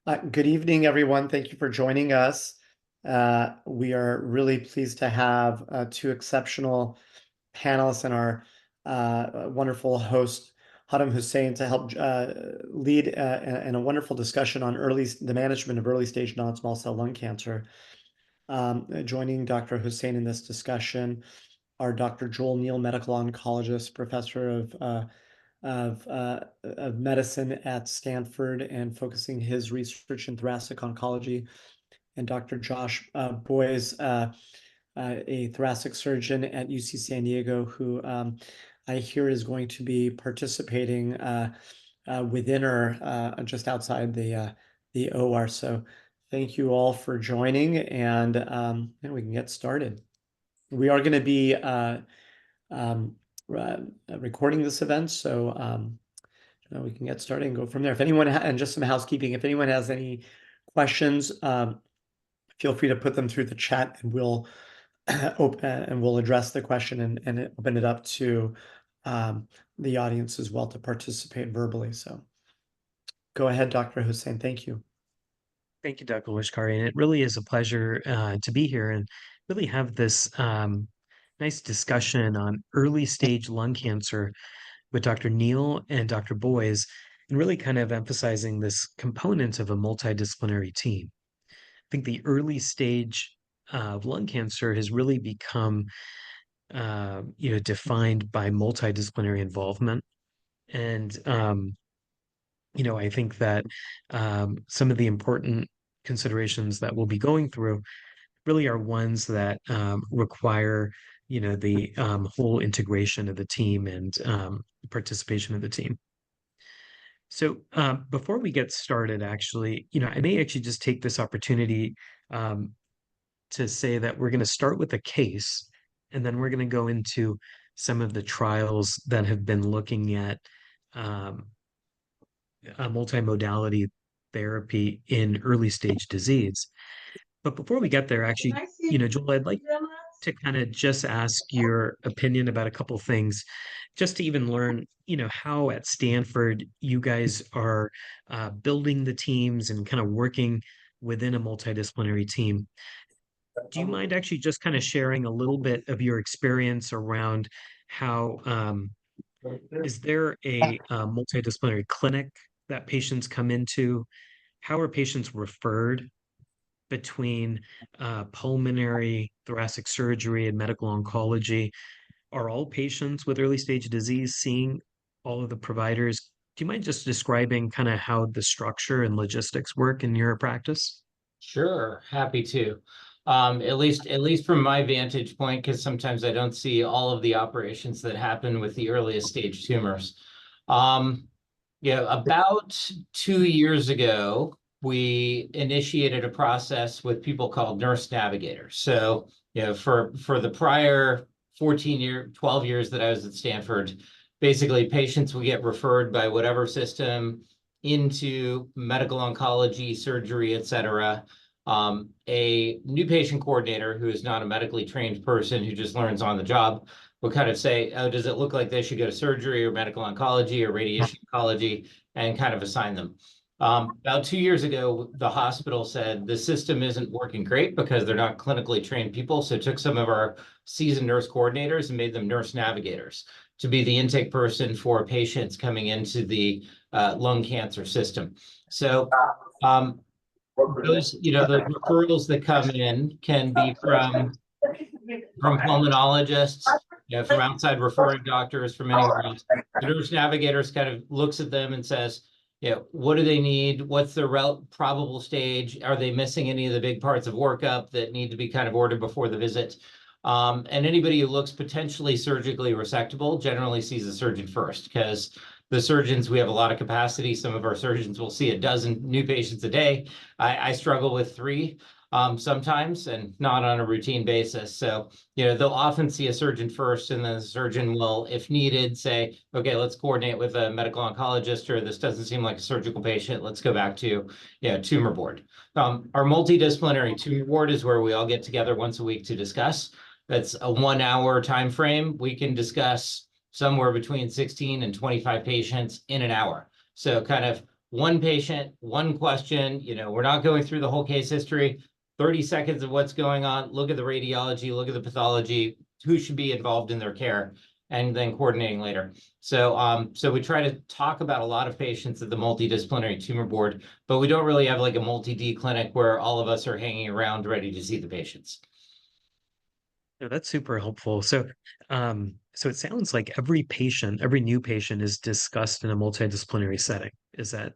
Good evening, everyone. Thank you for joining us. We are really pleased to have two exceptional panelists and our wonderful host, Hatim Husain, to help lead in a wonderful discussion on the management of early stage non-small cell lung cancer. Joining Dr. Husain in this discussion are Dr. Joel Neal, medical oncologist, professor of medicine at Stanford and focusing his research in thoracic oncology, and Dr. Josh Boys, a thoracic surgeon at UC San Diego, who I hear is going to be participating within or just outside the OR. So thank you all for joining, and we can get started. We are going to be recording this event, so we can get started and go from there. If anyone and just some housekeeping, if anyone has any questions, feel free to put them through the chat, and we'll address the question and open it up to the audience as well to participate verbally. So go ahead, Dr. Husain. Thank you. Thank you, Dr. Lashkari. And it really is a pleasure to be here and really have this nice discussion on early stage lung cancer with Dr. Neal and Dr. Boys, and really kind of emphasizing this component of a multidisciplinary team. I think the early stage of lung cancer has really become defined by multidisciplinary involvement. And I think that some of the important considerations that we'll be going through really are ones that require, the whole integration of the team and participation of the team. So before we get started, actually, I may actually just take this opportunity to say that we're going to start with a case, and then we're going to go into some of the trials that have been looking at a multimodality therapy in early stage disease. But before we get there, actually, Joel, I'd like to kind of just ask your opinion about a couple of things, just to even learn, how at Stanford you guys are building the teams and kind of working within a multidisciplinary team. Do you mind actually just kind of sharing a little bit of your experience around how is there a multidisciplinary clinic that patients come into? How are patients referred between pulmonary, thoracic surgery, and medical oncology? Are all patients with early stage disease seeing all of the providers? Do you mind just describing kind of how the structure and logistics work in your practice? Sure, happy to. At least from my vantage point, because sometimes I don't see all of the operations that happen with the earliest stage tumors. About 2 years ago, we initiated a process with people called nurse navigators. So, for the prior 12 years that I was at Stanford, basically patients would get referred by whatever system into medical oncology, surgery, et cetera. A new patient coordinator who is not a medically trained person who just learns on the job would kind of say, oh, does it look like they should go to surgery or medical oncology or radiation oncology, and kind of assign them. About 2 years ago, the hospital said the system isn't working great because they're not clinically trained people. So took some of our seasoned nurse coordinators and made them nurse navigators to be the intake person for patients coming into the lung cancer system. So those, the referrals that come in can be from pulmonologists, from outside referring doctors, from anywhere else. The nurse navigators kind of looks at them and says, what do they need? What's their probable stage? Are they missing any of the big parts of workup that need to be kind of ordered before the visit? And anybody who looks potentially surgically resectable generally sees the surgeon first, because the surgeons, we have a lot of capacity. Some of our surgeons will see a dozen new patients a day. I struggle with 3 sometimes, and not on a routine basis. So, they'll often see a surgeon first, and then the surgeon will, if needed, say, okay, let's coordinate with a medical oncologist, or this doesn't seem like a surgical patient. Let's go back to, tumor board. Our multidisciplinary tumor board is where we all get together once a week to discuss. That's a 1-hour time frame. We can discuss somewhere between 16 and 25 patients in an hour. So kind of one patient, one question. We're not going through the whole case history. 30 seconds of what's going on. Look at the radiology, look at the pathology, who should be involved in their care, and then coordinating later. So we try to talk about a lot of patients at the multidisciplinary tumor board, but we don't really have like a multi-D clinic where all of us are hanging around ready to see the patients. No, that's super helpful. So it sounds like every patient, every new patient is discussed in a multidisciplinary setting. Is that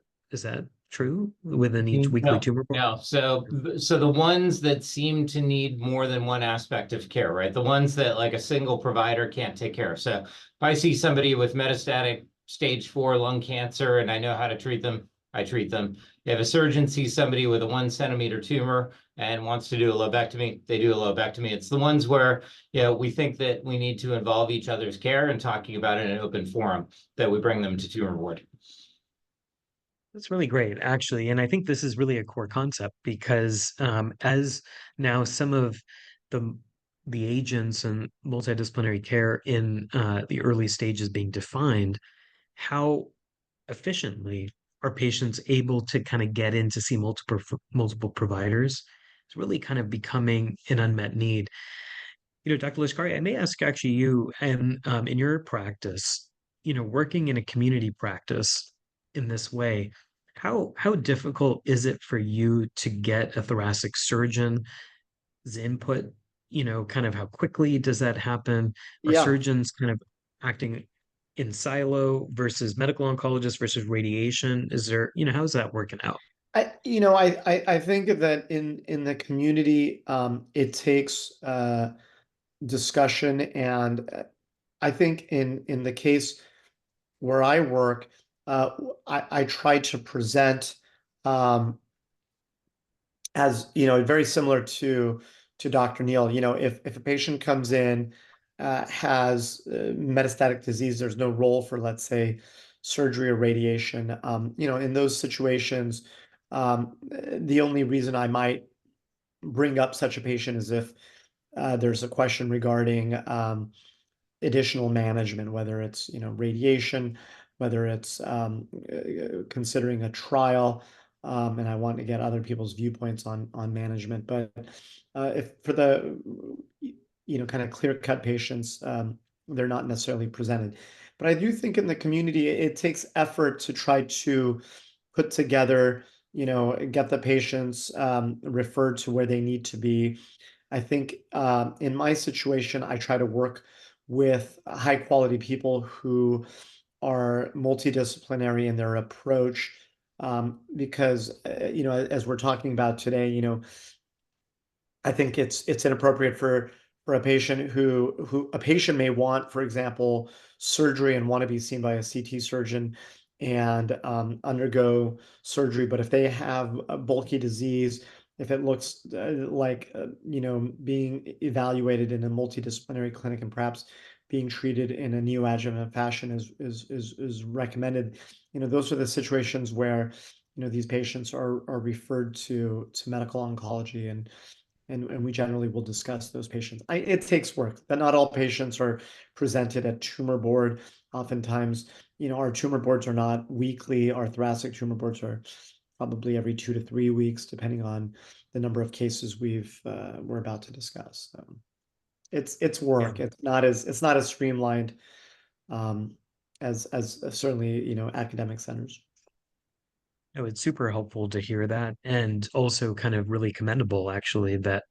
true within each weekly No, tumor board? no. So the ones that seem to need more than one aspect of care, right? The ones that like a single provider can't take care of. So if I see somebody with metastatic stage 4 lung cancer and I know how to treat them, I treat them. If a surgeon sees somebody with a 1 centimeter tumor and wants to do a lobectomy, they do a lobectomy. It's the ones where, we think that we need to involve each other's care and talking about it in an open forum that we bring them to tumor board. That's really great, actually. And I think this is really a core concept because as now some of the the agents and multidisciplinary care in the early stages being defined, how efficiently are patients able to kind of get in to see multiple providers? It's really kind of becoming an unmet need. Dr. Lashkari, I may ask actually you, and in your practice, working in a community practice in this way, how difficult is it for you to get a thoracic surgeon's input? Kind of how quickly does that happen? Are Yeah. surgeons kind of acting in silo versus medical oncologists versus radiation? Is there, how's that working out? I think that in the community, it takes discussion, and I think in the case where I work, I try to present as very similar to Dr. Neal. If a patient comes in, has metastatic disease, there's no role for, let's say, surgery or radiation. In those situations, the only reason I might bring up such a patient is if there's a question regarding additional management, whether it's radiation, whether it's considering a trial, and I want to get other people's viewpoints on management. But if for the kind of clear-cut patients, they're not necessarily presented. But I do think in the community, it takes effort to try to put together, get the patients referred to where they need to be. I think in my situation, I try to work with high quality people who are multidisciplinary in their approach, because as we're talking about today, I think it's inappropriate for a patient who a patient may want, for example, surgery and want to be seen by a CT surgeon and undergo surgery. But if they have a bulky disease, if it looks like being evaluated in a multidisciplinary clinic and perhaps being treated in a neoadjuvant fashion is recommended, those are the situations where these patients are referred to medical oncology, and we generally will discuss those patients. It takes work, but not all patients are presented at tumor board. Oftentimes, our tumor boards are not weekly. Our thoracic tumor boards are probably every 2 to 3 weeks, depending on the number of cases we're about to discuss. So it's work. Yeah. It's not as streamlined as certainly academic centers. No, it's super helpful to hear that, and also kind of really commendable, actually, that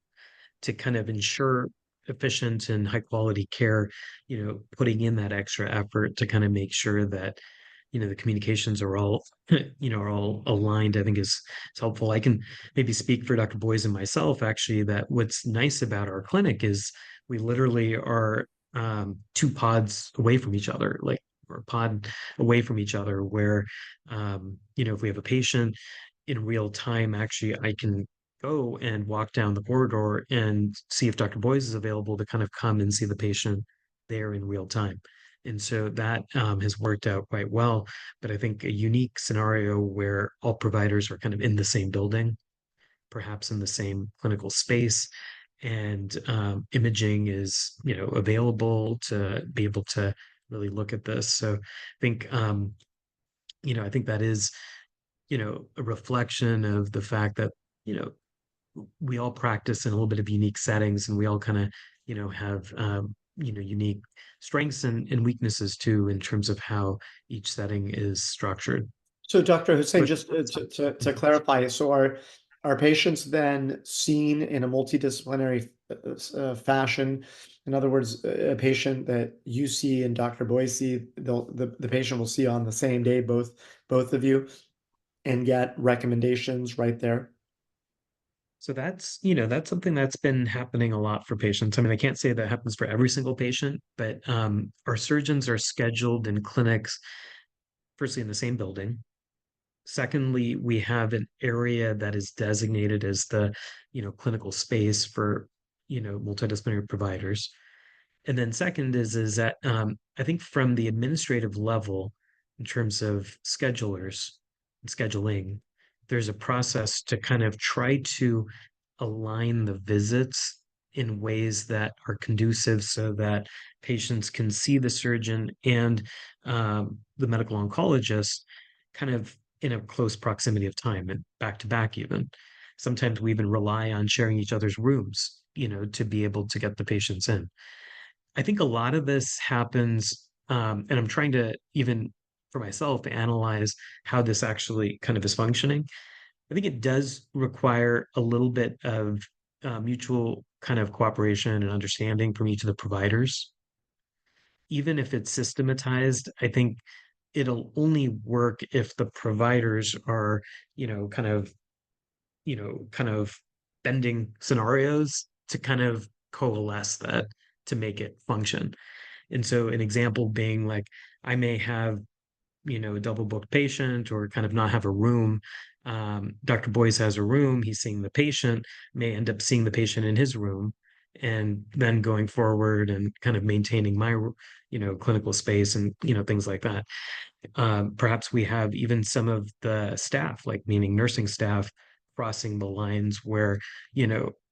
to kind of ensure efficient and high quality care, putting in that extra effort to kind of make sure that, the communications are all, are all aligned, I think is helpful. I can maybe speak for Dr. Boyes and myself, actually, that what's nice about our clinic is we literally are 2 pods away from each other, like or a pod away from each other, where if we have a patient in real time, actually, I can go and walk down the corridor and see if Dr. Boyes is available to kind of come and see the patient there in real time. And so that has worked out quite well. But I think a unique scenario where all providers are kind of in the same building, perhaps in the same clinical space, and imaging is, available to be able to really look at this. So I think, I think that is a reflection of the fact that, we all practice in a little bit of unique settings, and we all kind of, have, unique strengths and weaknesses too, in terms of how each setting is structured. So, Dr. Husain, But just to clarify, so are patients then seen in a multidisciplinary fashion? In other words, a patient that you see and Dr. Boyd see, the patient will see on the same day, both of you, and get recommendations right there? So that's something that's been happening a lot for patients. I mean, I can't say that happens for every single patient, but our surgeons are scheduled in clinics, firstly in the same building. Secondly, we have an area that is designated as the, clinical space for, multidisciplinary providers. And then second is that I think from the administrative level, in terms of schedulers and scheduling, there's a process to kind of try to align the visits in ways that are conducive so that patients can see the surgeon and the medical oncologist kind of in a close proximity of time and back to back even. Sometimes we even rely on sharing each other's rooms, to be able to get the patients in. I think a lot of this happens, and I'm trying to even for myself analyze how this actually kind of is functioning. I think it does require a little bit of mutual kind of cooperation and understanding from each of the providers. Even if it's systematized, I think it'll only work if the providers are, you know, kind of, kind of bending scenarios to kind of coalesce that to make it function. And so an example being like, I may have, a double booked patient or kind of not have a room. Dr. Boyce has a room, he's seeing the patient, may end up seeing the patient in his room, and then going forward and kind of maintaining my, clinical space and, things like that. Perhaps we have even some of the staff, like meaning nursing staff, crossing the lines where,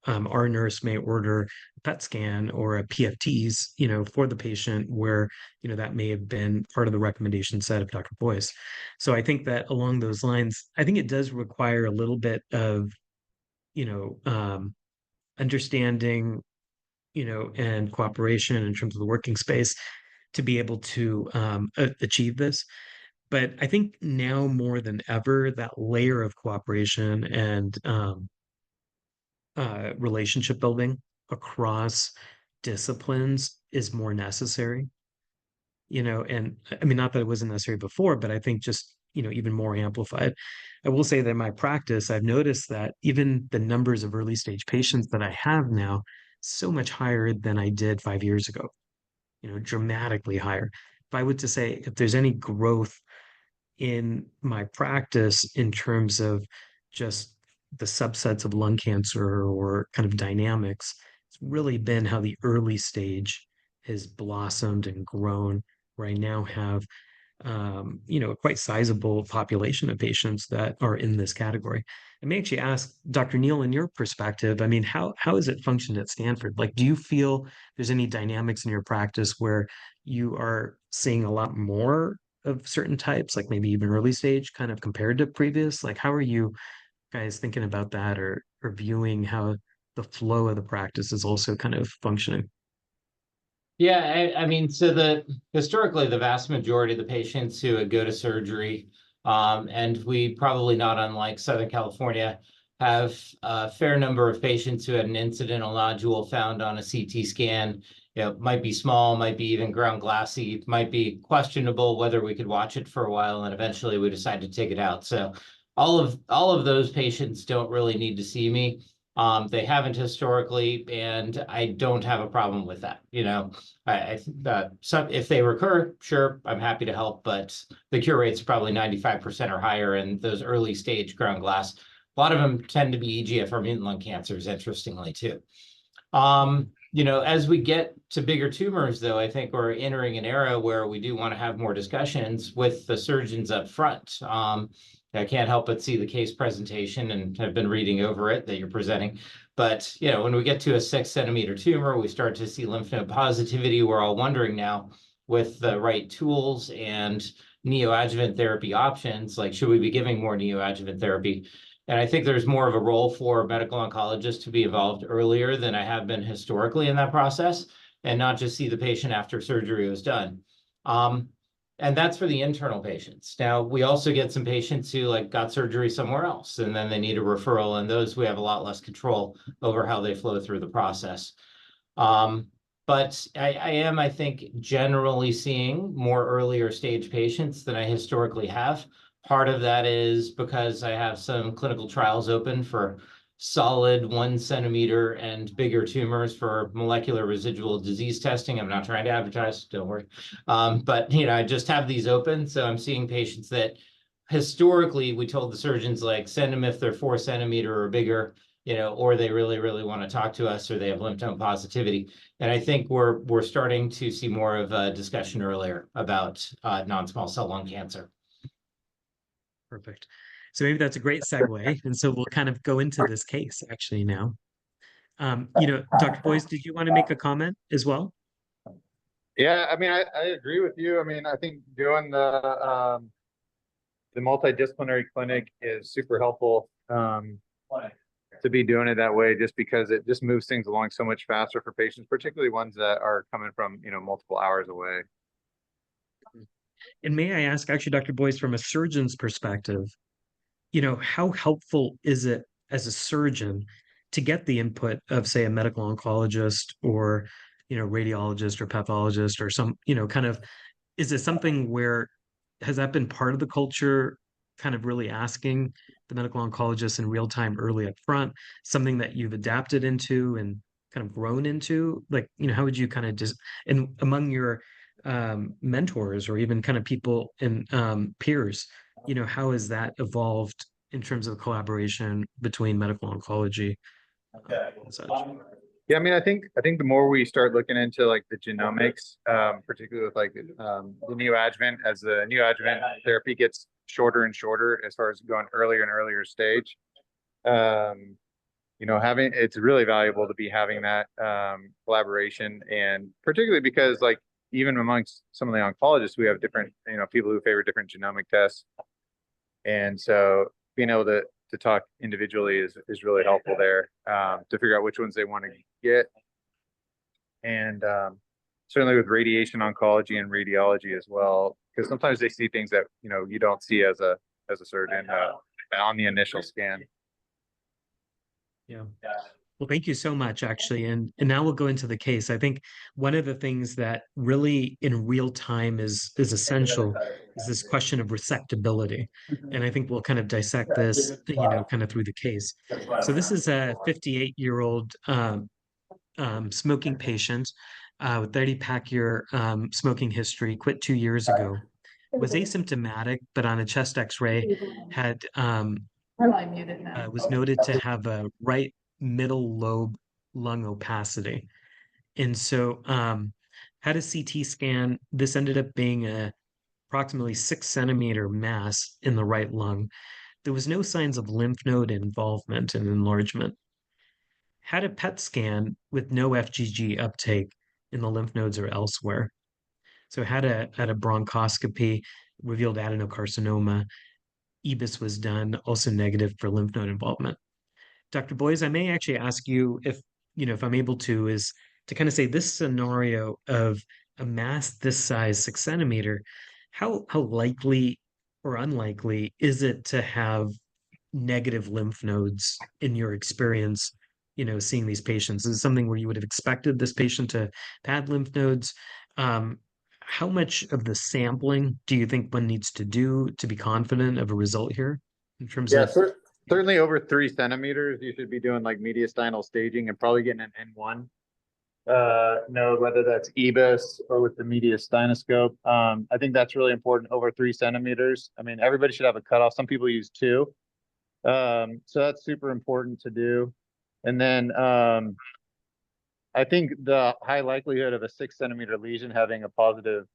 our nurse may order a PET scan or a PFTs, for the patient where, that may have been part of the recommendation set of Dr. Boyce. So I think that along those lines, I think it does require a little bit of, you know, um, understanding, and cooperation in terms of the working space to be able to achieve this. But I think now more than ever, that layer of cooperation and relationship building across disciplines is more necessary. And I mean, not that it wasn't necessary before, but I think just, even more amplified. I will say that in my practice, I've noticed that even the numbers of early stage patients that I have now, so much higher than I did 5 years ago, dramatically higher. If I were to say if there's any growth in my practice in terms of just the subsets of lung cancer or kind of dynamics, it's really been how the early stage has blossomed and grown, where I now have a quite sizable population of patients that are in this category. I may actually ask Dr. Neal, in your perspective, I mean, how has it functioned at Stanford? Like, do you feel there's any dynamics in your practice where you are seeing a lot more of certain types, like maybe even early stage, kind of compared to previous? Like, how are you guys thinking about that or viewing how the flow of the practice is also kind of functioning? Yeah, I mean, historically, the vast majority of the patients who would go to surgery, and we probably not unlike Southern California, have a fair number of patients who had an incidental nodule found on a CT scan. Might be small, might be even ground glassy, might be questionable whether we could watch it for a while, and eventually we decide to take it out. So all of those patients don't really need to see me. They haven't historically, and I don't have a problem with that. I think that if they recur, sure, I'm happy to help, but the cure rate's probably 95% or higher in those early stage ground glass. A lot of them tend to be EGFR mutant lung cancers, interestingly, too. As we get to bigger tumors, though, I think we're entering an era where we do want to have more discussions with the surgeons up front. I can't help but see the case presentation and have been reading over it that you're presenting. But, when we get to a 6 centimeter tumor, we start to see lymph node positivity. We're all wondering now, with the right tools and neoadjuvant therapy options, like should we be giving more neoadjuvant therapy? And I think there's more of a role for medical oncologists to be involved earlier than I have been historically in that process, and not just see the patient after surgery was done. And that's for the internal patients. Now, we also get some patients who like got surgery somewhere else, and then they need a referral, and those we have a lot less control over how they flow through the process. But I am, I think, generally seeing more earlier stage patients than I historically have. Part of that is because I have some clinical trials open for solid 1 centimeter and bigger tumors for molecular residual disease testing. I'm not trying to advertise, don't worry. But I just have these open. So I'm seeing patients that historically we told the surgeons, like, send them if they're 4 centimeter or bigger, or they really, really want to talk to us, or they have lymph node positivity. And I think we're starting to see more of a discussion earlier about non-small cell lung cancer. Perfect. So maybe that's a great segue. And so we'll kind of go into this case actually now. Dr. Boyce, did you want to make a comment as well? Yeah, I mean, I agree with you. I mean, I think doing the multidisciplinary clinic is super helpful to be doing it that way, just because it just moves things along so much faster for patients, particularly ones that are coming from, multiple hours away. And may I ask, actually, Dr. Boyce, from a surgeon's perspective, how helpful is it as a surgeon to get the input of, say, a medical oncologist or, radiologist or pathologist or some, kind of, is it something where, has that been part of the culture, kind of really asking the medical oncologist in real time early up front, something that you've adapted into and kind of grown into? Like, how would you kind of just, and among your mentors or even kind of people and peers, how has that evolved in terms of collaboration between medical oncology and such? Yeah, I mean, I think the more we start looking into like the genomics, particularly with like the neoadjuvant, as the neoadjuvant therapy gets shorter and shorter as far as going earlier and earlier stage, it's really valuable to be having that collaboration, and particularly because like even amongst some of the oncologists, we have different, people who favor different genomic tests, and so being able to talk individually is really helpful there, to figure out which ones they want to get. And certainly with radiation oncology and radiology as well, because sometimes they see things that you don't see as a surgeon on the initial scan. Yeah. Well, thank you so much, actually. And now we'll go into the case. I think one of the things that really in real time is essential is this question of resectability. And I think we'll kind of dissect this, kind of through the case. So this is a 58-year-old smoking patient with 30-pack-year smoking history, quit 2 years ago, was asymptomatic, but on a chest X-ray had was noted to have a right middle lobe lung opacity. And so had a CT scan. This ended up being a approximately 6 centimeter mass in the right lung. There was no signs of lymph node involvement and enlargement. Had a PET scan with no FGG uptake in the lymph nodes or elsewhere. So had a bronchoscopy, revealed adenocarcinoma. EBIS was done, also negative for lymph node involvement. Dr. Boyce, I may actually ask you if I'm able to, is to kind of say this scenario of a mass this size, 6 centimeter, how likely or unlikely is it to have negative lymph nodes in your experience, seeing these patients? Is it something where you would have expected this patient to have lymph nodes? How much of the sampling do you think one needs to do to be confident of a result here in terms of? Certainly over 3 centimeters, you should be doing like mediastinal staging and probably getting an N1 node, whether that's EBIS or with the mediastinoscope. I think that's really important over 3 centimeters. I mean, everybody should have a cutoff. Some people use 2. So that's super important to do. And then I think the high likelihood of a 6 centimeter lesion having a positive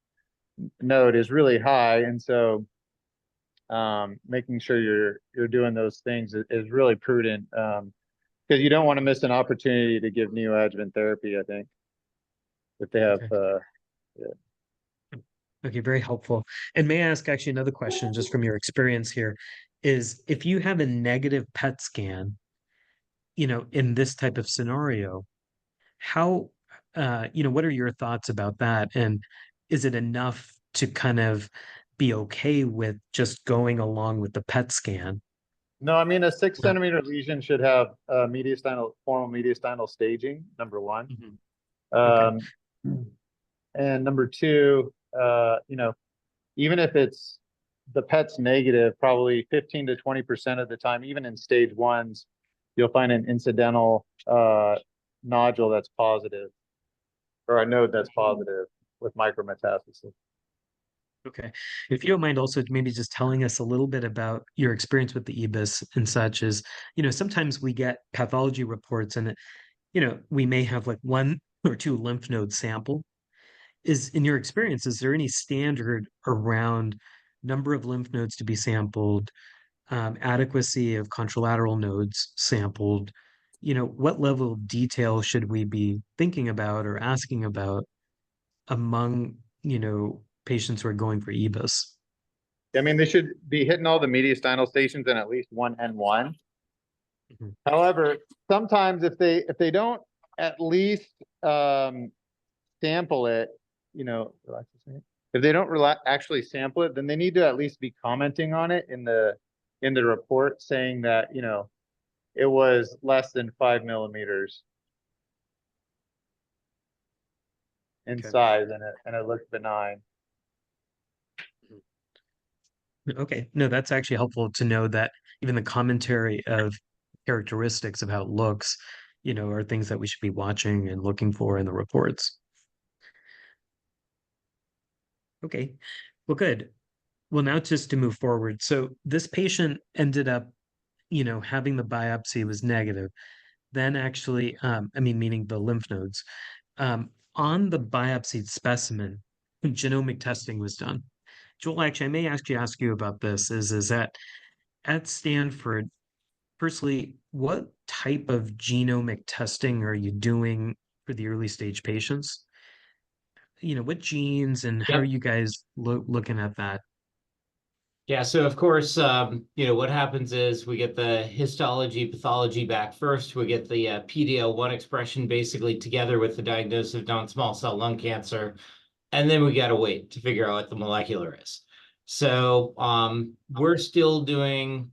node is really high. And so making sure you're doing those things is really prudent, because you don't want to miss an opportunity to give neoadjuvant therapy, I think, if they have Okay, very helpful. And may I ask actually another question, just from your experience here, is if you have a negative PET scan, in this type of scenario, how, what are your thoughts about that? And is it enough to kind of be okay with just going along with the PET scan? No, I mean, a 6 Well, centimeter lesion should have formal mediastinal staging, number one. mhm. Okay. Um, and number two, even if the pet's negative, probably 15 to 20% of the time, even in stage ones, you'll find an incidental nodule that's positive, or a node that's positive with micrometastasis. Okay. If you don't mind also maybe just telling us a little bit about your experience with the EBIS and such is, sometimes we get pathology reports and, we may have like one or two lymph node sample. In your experience, is there any standard around number of lymph nodes to be sampled, adequacy of contralateral nodes sampled? What level of detail should we be thinking about or asking about among, patients who are going for EBIS? I mean, they should be hitting all the mediastinal stations in at least one N1. Mhm. However, sometimes if they don't at least sample it, if they don't actually sample it, then they need to at least be commenting on it in the report, saying that it was less than 5 millimeters in Okay. size, and it looked benign. Okay. No, that's actually helpful to know that even the commentary of characteristics of how it looks, are things that we should be watching and looking for in the reports. Okay. Well, good. Well, now just to move forward. So this patient ended up, having the biopsy was negative. Then actually, meaning the lymph nodes, on the biopsied specimen, genomic testing was done. Joel, actually, I may actually ask you about this, is that at Stanford, firstly, what type of genomic testing are you doing for the early stage patients? What genes and how are Yep. you guys looking at that? Yeah, so of course, what happens is we get the histology, pathology back first. We get the PD-L1 expression basically together with the diagnosis of non-small cell lung cancer. And then we got to wait to figure out what the molecular is. So we're still doing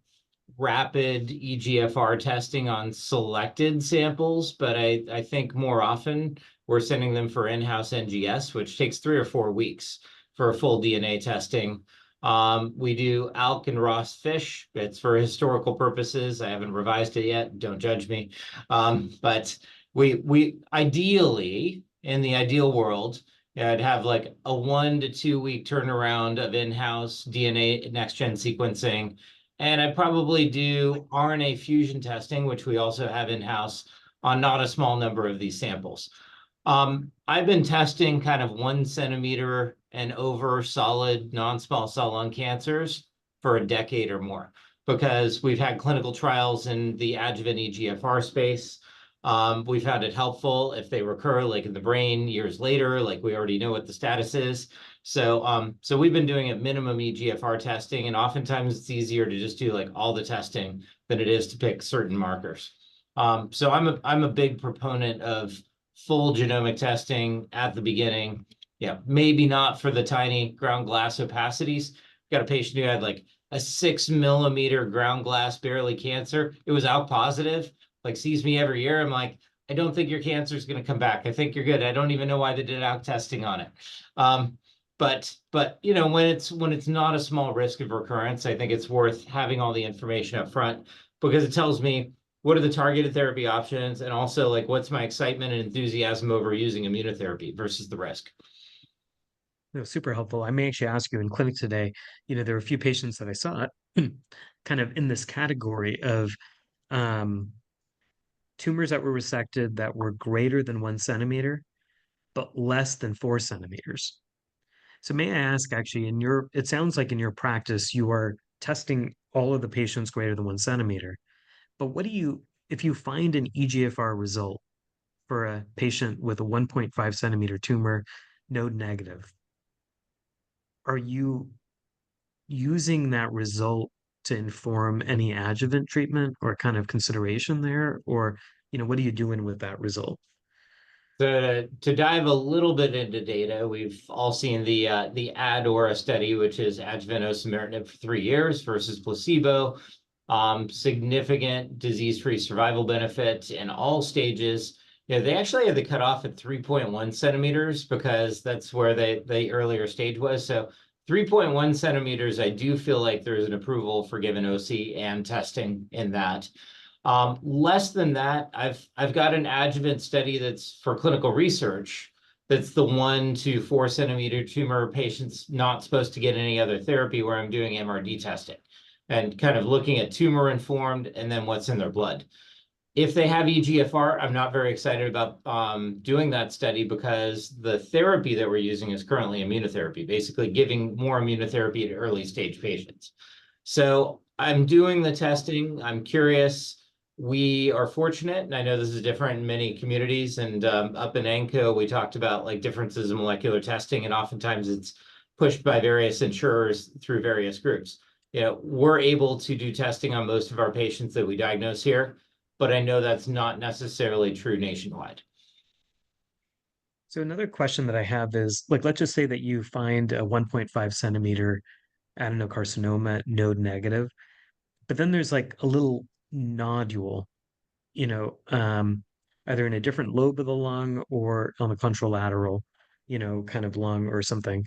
rapid EGFR testing on selected samples, but I think more often we're sending them for in-house NGS, which takes 3 or 4 weeks for a full DNA testing. We do ALK and Ross fish. It's for historical purposes. I haven't revised it yet. Don't judge me. But we ideally, in the ideal world, I'd have like a 1 to 2 week turnaround of in-house DNA next-gen sequencing. And I'd probably do RNA fusion testing, which we also have in-house on not a small number of these samples. I've been testing kind of 1 centimeter and over solid non-small cell lung cancers for a decade or more because we've had clinical trials in the adjuvant EGFR space. We found it helpful if they recur, like in the brain years later, like we already know what the status is. So we've been doing at minimum EGFR testing, and oftentimes it's easier to just do like all the testing than it is to pick certain markers. So I'm a big proponent of full genomic testing at the beginning. Yeah, maybe not for the tiny ground glass opacities. Got a patient who had like a 6 millimeter ground glass barely cancer. It was ALK positive, like sees me every year. I'm like, I don't think your cancer is going to come back. I think you're good. I don't even know why they did ALK testing on it. But when it's not a small risk of recurrence, I think it's worth having all the information up front because it tells me what are the targeted therapy options, and also like what's my excitement and enthusiasm over using immunotherapy versus the risk. No, super helpful. I may actually ask you in clinic today, there were a few patients that I saw kind of in this category of um, tumors that were resected that were greater than 1 centimeter, but less than 4 centimeters. So may I ask, actually, it sounds like in your practice, you are testing all of the patients greater than 1 centimeter. But if you find an EGFR result for a patient with a 1.5 centimeter tumor, node negative, are you using that result to inform any adjuvant treatment or kind of consideration there? Or, what are you doing with that result? To dive a little bit into data, we've all seen the ADORA study, which is adjuvant osimertinib for 3 years versus placebo. Significant disease-free survival benefit in all stages. They actually had the cutoff at 3.1 centimeters because that's where the earlier stage was. So 3.1 centimeters, I do feel like there's an approval for given OC and testing in that. Less than that, I've got an adjuvant study that's for clinical research. That's the 1 to 4 centimeter tumor patients not supposed to get any other therapy, where I'm doing MRD testing and kind of looking at tumor informed and then what's in their blood. If they have EGFR, I'm not very excited about doing that study because the therapy that we're using is currently immunotherapy, basically giving more immunotherapy to early stage patients. So I'm doing the testing. I'm curious. We are fortunate, and I know this is different in many communities, and up in ANCO, we talked about like differences in molecular testing, and oftentimes it's pushed by various insurers through various groups. We're able to do testing on most of our patients that we diagnose here, but I know that's not necessarily true nationwide. So another question that I have is, like, let's just say that you find a 1.5 centimeter adenocarcinoma node negative, but then there's like a little nodule, either in a different lobe of the lung or on the contralateral, kind of lung or something.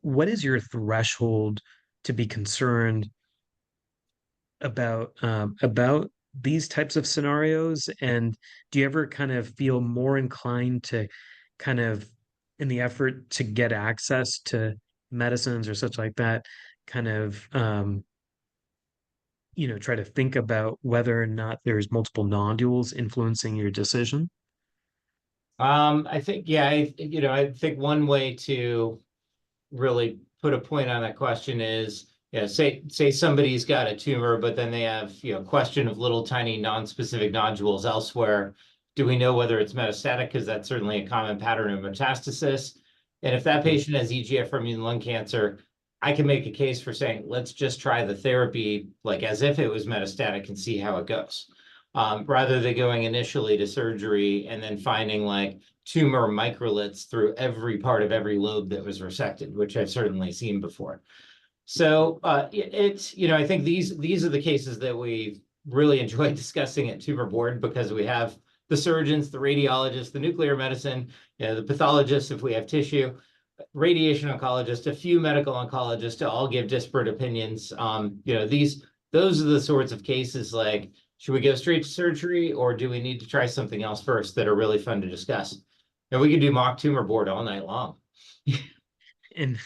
What is your threshold to be concerned about these types of scenarios? And do you ever kind of feel more inclined to kind of, in the effort to get access to medicines or such like that, kind of try to think about whether or not there's multiple nodules influencing your decision? I think, yeah, I think one way to really put a point on that question is, say somebody's got a tumor, but then they have, question of little tiny non-specific nodules elsewhere. Do we know whether it's metastatic? Because that's certainly a common pattern of metastasis. And if that patient has EGFR mutant lung cancer, I can make a case for saying, let's just try the therapy like as if it was metastatic and see how it goes. Rather than going initially to surgery and then finding like tumor microliths through every part of every lobe that was resected, which I've certainly seen before. So it's, I think these are the cases that we really enjoy discussing at Tumor Board, because we have the surgeons, the radiologists, the nuclear medicine, the pathologists if we have tissue, radiation oncologists, a few medical oncologists to all give disparate opinions. Those are the sorts of cases like, should we go straight to surgery or do we need to try something else first, that are really fun to discuss? And we could do mock Tumor Board all night long. And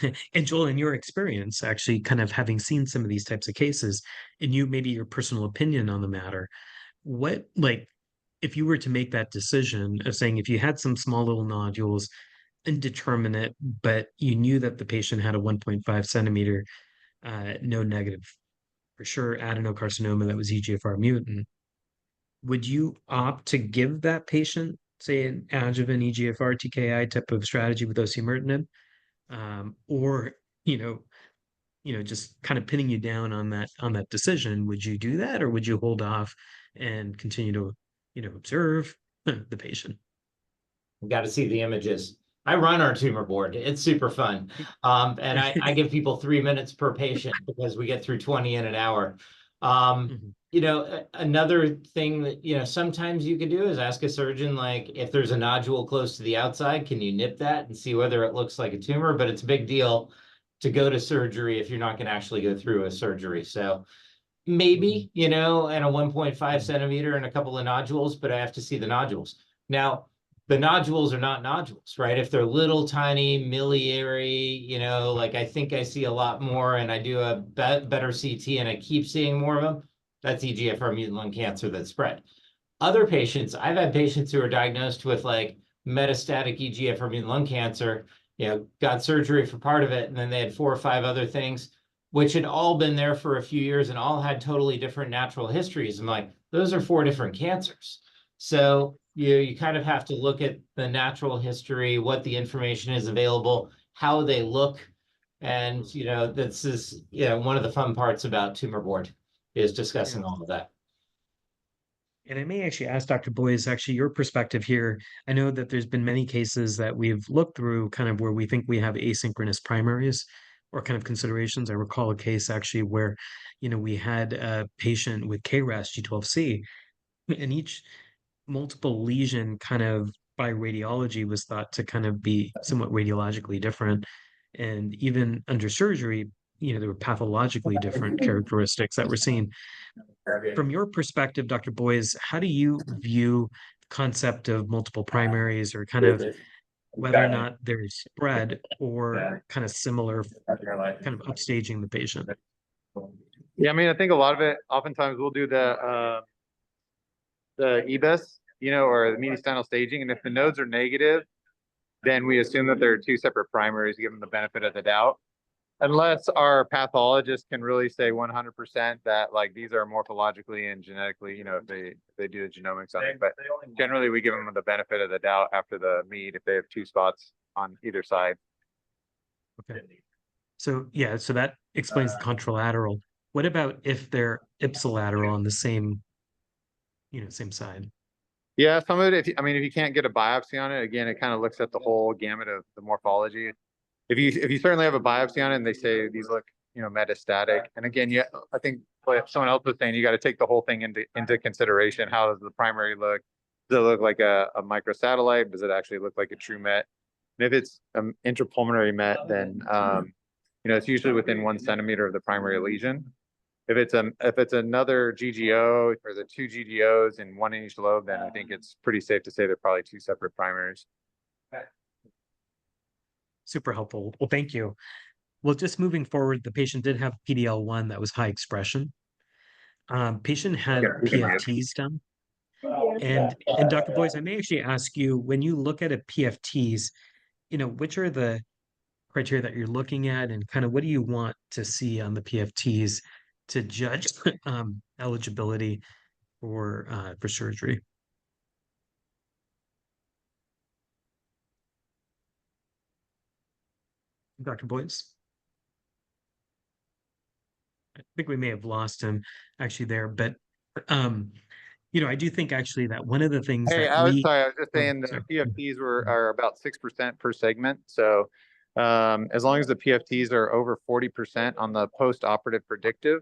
Joel, in your experience, actually kind of having seen some of these types of cases, and maybe your personal opinion on the matter, if you were to make that decision of saying, if you had some small little nodules, indeterminate, but you knew that the patient had a 1.5 centimeter node negative, for sure, adenocarcinoma that was EGFR mutant, would you opt to give that patient, say, an adjuvant EGFR TKI type of strategy with osimertinib? Or just kind of pinning you down on that decision? Would you do that, or would you hold off and continue to observe the patient? Got to see the images. I run our Tumor Board. It's super fun. And I give people 3 minutes per patient because we get through 20 in an hour. Another thing that, sometimes you could do is ask a surgeon, like, if there's a nodule close to the outside, can you nip that and see whether it looks like a tumor? But it's a big deal to go to surgery if you're not going to actually go through a surgery. So maybe, and a 1.5 centimeter and a couple of nodules, but I have to see the nodules. Now, the nodules are not nodules, right? If they're little tiny miliary, like I think I see a lot more and I do a better CT and I keep seeing more of them, that's EGFR mutant lung cancer that's spread. Other patients, I've had patients who are diagnosed with like metastatic EGFR mutant lung cancer, got surgery for part of it, and then they had 4 or 5 other things, which had all been there for a few years and all had totally different natural histories. I'm like, those are 4 different cancers. So you kind of have to look at the natural history, what the information is available, how they look. And, this is, one of the fun parts about tumor board is discussing all of that. And I may actually ask Dr. Boyes, actually, your perspective here. I know that there's been many cases that we've looked through kind of where we think we have asynchronous primaries or kind of considerations. I recall a case actually where, we had a patient with KRAS G12C, and each multiple lesion kind of by radiology was thought to kind of be somewhat radiologically different. And even under surgery, there were pathologically different characteristics that were seen. From your perspective, Dr. Boyes, how do you view the concept of multiple primaries, or kind of whether or not they're spread or kind of similar, kind of upstaging the patient? Yeah, I mean, I think a lot of it, oftentimes we'll do the EBIS, or the mediastinal staging. And if the nodes are negative, then we assume that there are two separate primaries, give them the benefit of the doubt. Unless our pathologist can really say 100% that like these are morphologically and genetically, if they do the genomics on it. But generally we give them the benefit of the doubt after the meet if they have two spots on either side. Okay. So yeah, so that explains the contralateral. What about if they're ipsilateral on the same, same side? Yeah, some of it, if you can't get a biopsy on it, again, it kind of looks at the whole gamut of the morphology. If you certainly have a biopsy on it and they say these look, metastatic, and again, I think what someone else was saying, you got to take the whole thing into consideration. How does the primary look? Does it look like a microsatellite? Does it actually look like a true met? And if it's an intrapulmonary met, then it's usually within 1 centimeter of the primary lesion. If it's another GGO or the two GGOs in one in each lobe, then I think it's pretty safe to say they're probably two separate primaries. Super helpful. Well, thank you. Well, just moving forward, the patient did have PD-L1 that was high expression. Patient had PFTs done. And Dr. Boyes, I may actually ask you, when you look at a PFTs, which are the criteria that you're looking at, and kind of what do you want to see on the PFTs to judge eligibility for surgery? Dr. Boyes? I think we may have lost him actually there, but I do think actually that one of the things Hey, that I was we just saying the PFTs are about 6% per segment. So as long as the PFTs are over 40% on the post-operative predictive,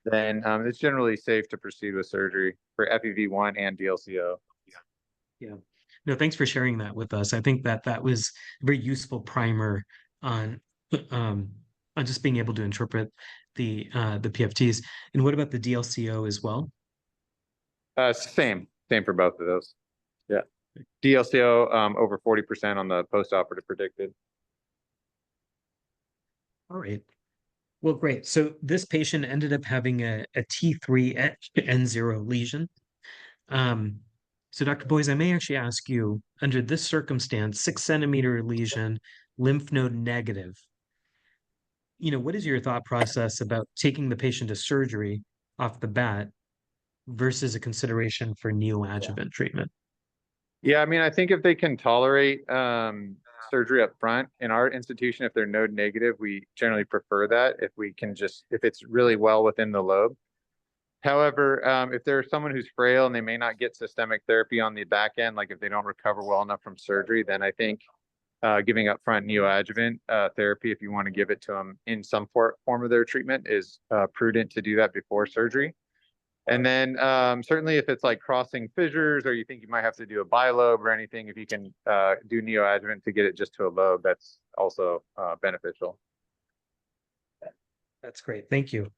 then it's generally safe to proceed with surgery for FEV1 and DLCO. Yeah. No, thanks for sharing that with us. I think that was a very useful primer on just being able to interpret the PFTs. And what about the DLCO as well? Same for both of those. Yeah. DLCO over 40% on the post-operative predicted. All right. Well, great. So this patient ended up having a T3 N0 lesion. So Dr. Boyes, I may actually ask you, under this circumstance, 6-centimeter lesion, lymph node negative, what is your thought process about taking the patient to surgery off the bat versus a consideration for neoadjuvant treatment? Yeah, I mean, I think if they can tolerate surgery up front in our institution, if they're node negative, we generally prefer that if it's really well within the lobe. However, if there's someone who's frail and they may not get systemic therapy on the back end, like if they don't recover well enough from surgery, then I think giving upfront neoadjuvant therapy, if you want to give it to them in some form of their treatment, is prudent to do that before surgery. And then certainly if it's like crossing fissures or you think you might have to do a bilobe or anything, if you can do neoadjuvant to get it just to a lobe, that's also beneficial. That's great. Thank you.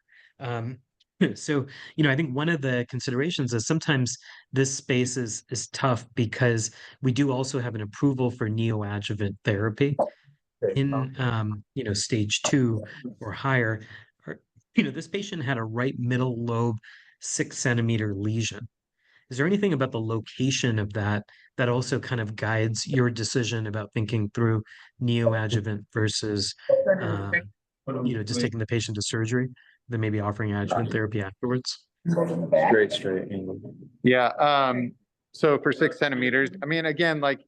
So, I think one of the considerations is sometimes this space is tough because we do also have an approval for neoadjuvant therapy in, stage 2 or higher. This patient had a right middle lobe 6-centimeter lesion. Is there anything about the location of that also kind of guides your decision about thinking through neoadjuvant versus, just taking the patient to surgery, then maybe offering adjuvant therapy afterwards? Straight. Yeah. So for 6 centimeters, I mean, again, like,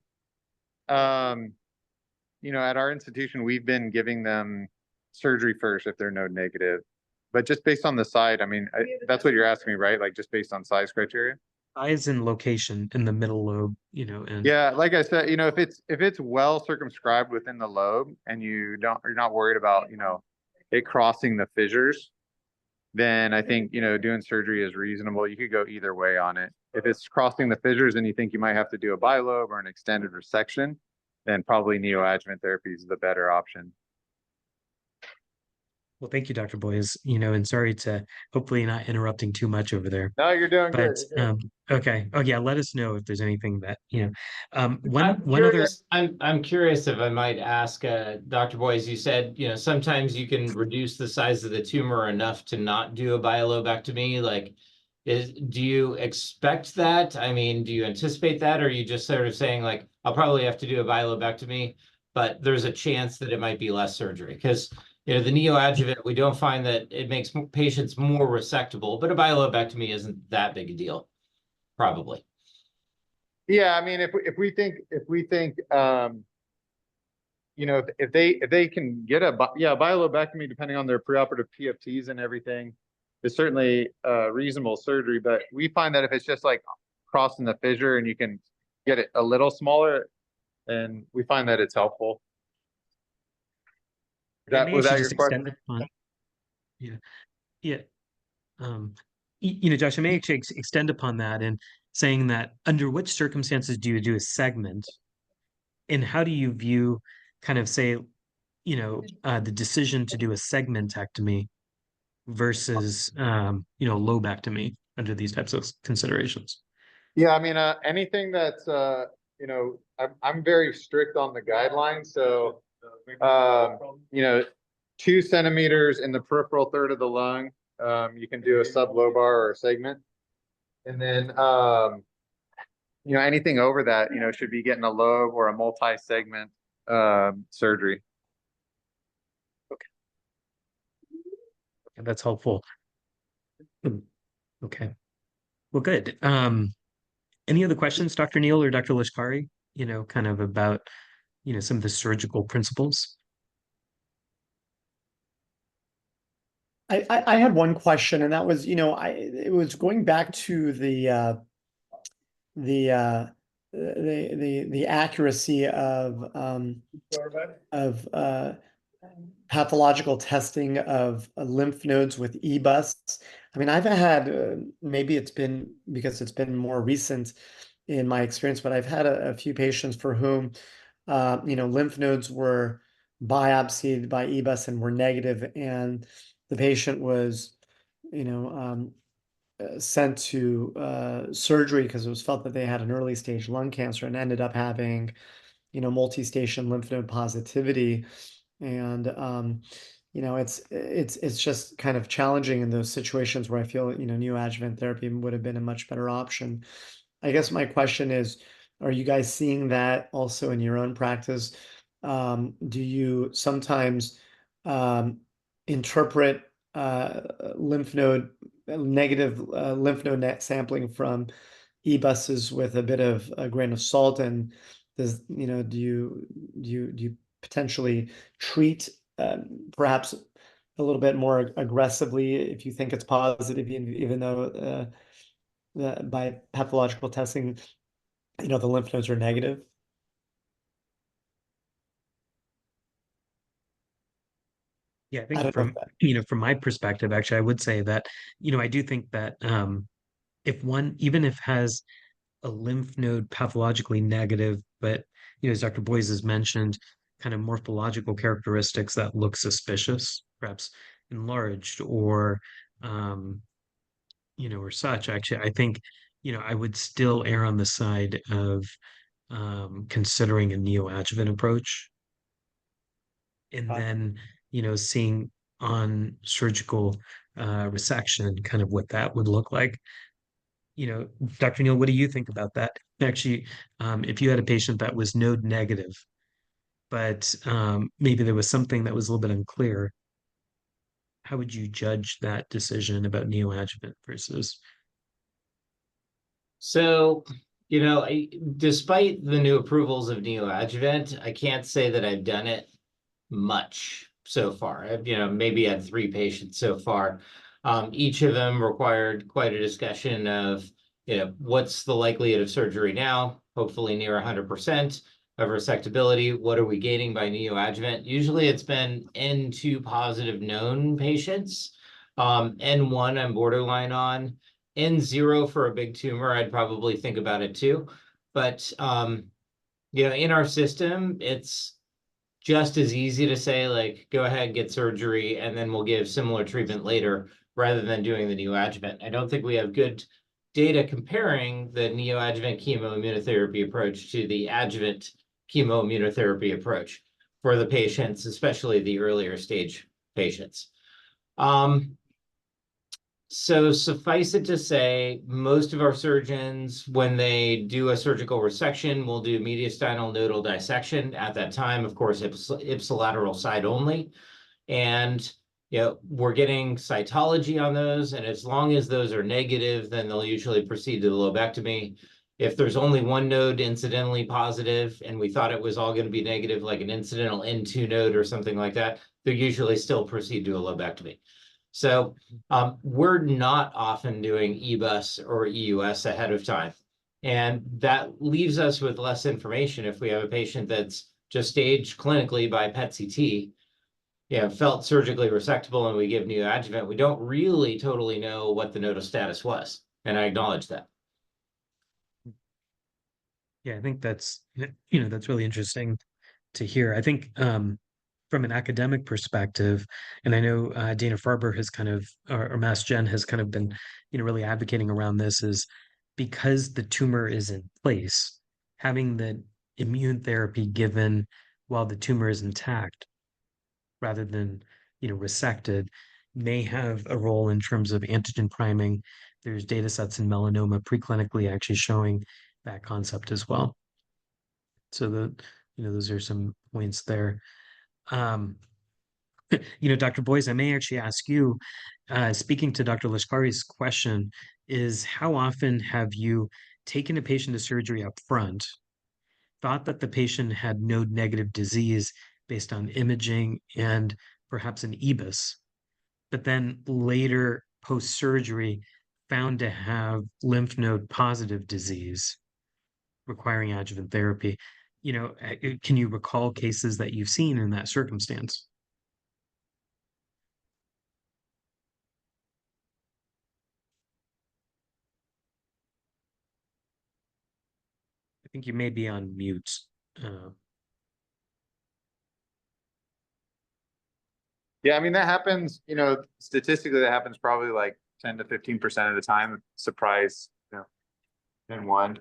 at our institution, we've been giving them surgery first if they're node negative. But just based on the site, I mean, that's what you're asking me, right? Like just based on size criteria? Size and location in the middle lobe, and Yeah, like I said, if it's well circumscribed within the lobe and you're not worried about, it crossing the fissures, then I think, doing surgery is reasonable. You could go either way on it. If it's crossing the fissures and you think you might have to do a bilobe or an extended resection, then probably neoadjuvant therapy is the better option. well, thank you, Dr. Boyes, and sorry to hopefully not interrupting too much over there. No, you're doing But good. okay. Oh yeah, let us know if there's anything that, one I'm one other curious, I'm curious if I might ask, Dr. Boyes, you said, sometimes you can reduce the size of the tumor enough to not do a bilobectomy. Like, do you expect that? I mean, do you anticipate that? Or are you just sort of saying like, I'll probably have to do a bilobectomy, but there's a chance that it might be less surgery? Because, the neoadjuvant, we don't find that it makes patients more resectable, but a bilobectomy isn't that big a deal, probably. Yeah, I mean, if we think, if they can get a bilobectomy, depending on their preoperative PFTs and everything, is certainly reasonable surgery. But we find that if it's just like crossing the fissure and you can get it a little smaller, and we find that it's helpful. Was that your question? Yeah, yeah. Josh, I may actually extend upon that and saying that under which circumstances do you do a segment, and how do you view kind of say, the decision to do a segmentectomy versus lobectomy under these types of considerations? Yeah, I mean, anything that's I'm very strict on the guidelines. So, 2 centimeters in the peripheral third of the lung, you can do a sublobar or a segment, and then anything over that, should be getting a lobe or a multi-segment surgery. That's helpful. Okay. Well, good. Any other questions, Dr. Neal or Dr. Lashkari, kind of about, some of the surgical principles? I had one question, and that was, it was going back to the accuracy of pathological testing of lymph nodes with EBUS. I mean, I've had maybe it's been because it's been more recent in my experience, but I've had a few patients for whom lymph nodes were biopsied by EBUS and were negative, and the patient was sent to surgery because it was felt that they had an early stage lung cancer and ended up having multi-station lymph node positivity. And it's just kind of challenging in those situations where I feel neoadjuvant therapy would have been a much better option. I guess my question is, are you guys seeing that also in your own practice? Do you sometimes interpret negative lymph node net sampling from EBUSs with a bit of a grain of salt? And do you potentially treat perhaps a little bit more aggressively if you think it's positive, even though by pathological testing, the lymph nodes are negative? Yeah, I think from my perspective, actually, I would say that, I do think that if one, even if has a lymph node pathologically negative, but, as Dr. Boyes has mentioned, kind of morphological characteristics that look suspicious, perhaps enlarged or, or such, actually, I think, I would still err on the side of considering a neoadjuvant approach. And then, seeing on surgical resection, kind of what that would look like. Dr. Neal, what do you think about that? Actually, if you had a patient that was node negative, but maybe there was something that was a little bit unclear, how would you judge that decision about neoadjuvant versus? So, Despite the new approvals of neoadjuvant, I can't say that I've done it much so far. I've, maybe had 3 patients so far. Each of them required quite a discussion of, what's the likelihood of surgery now? Hopefully near 100% of resectability. What are we gaining by neoadjuvant? Usually it's been N2 positive known patients. N1 I'm borderline on. N0 for a big tumor, I'd probably think about it too. But, in our system, it's just as easy to say, like, go ahead, get surgery, and then we'll give similar treatment later rather than doing the neoadjuvant. I don't think we have good data comparing the neoadjuvant chemoimmunotherapy approach to the adjuvant chemoimmunotherapy approach for the patients, especially the earlier stage patients. So suffice it to say, most of our surgeons, when they do a surgical resection, will do mediastinal nodal dissection. At that time, of course, ipsilateral side only. And we're getting cytology on those. And as long as those are negative, then they'll usually proceed to the lobectomy. If there's only one node incidentally positive, and we thought it was all going to be negative, like an incidental N2 node or something like that, they'll usually still proceed to a lobectomy. So we're not often doing EBUS or EUS ahead of time. And that leaves us with less information if we have a patient that's just staged clinically by PET-CT, felt surgically resectable, and we give neoadjuvant. We don't really totally know what the nodal status was. And I acknowledge that. Yeah, I think that's, that's really interesting to hear. I think from an academic perspective, and I know Dana-Farber has kind of, or Mass Gen has kind of been, really advocating around this, is because the tumor is in place, having the immune therapy given while the tumor is intact rather than, resected may have a role in terms of antigen priming. There's data sets in melanoma preclinically actually showing that concept as well. So those are some points there. Dr. Boyes, I may actually ask you, speaking to Dr. Lashkari's question, is how often have you taken a patient to surgery up front, thought that the patient had node negative disease based on imaging and perhaps an EBUS, but then later post-surgery found to have lymph node positive disease requiring adjuvant therapy? Can you recall cases that you've seen in that circumstance? I think you may be on mute. Yeah, I mean, that happens, statistically, that happens probably like 10 to 15% of the time. Surprise, in one.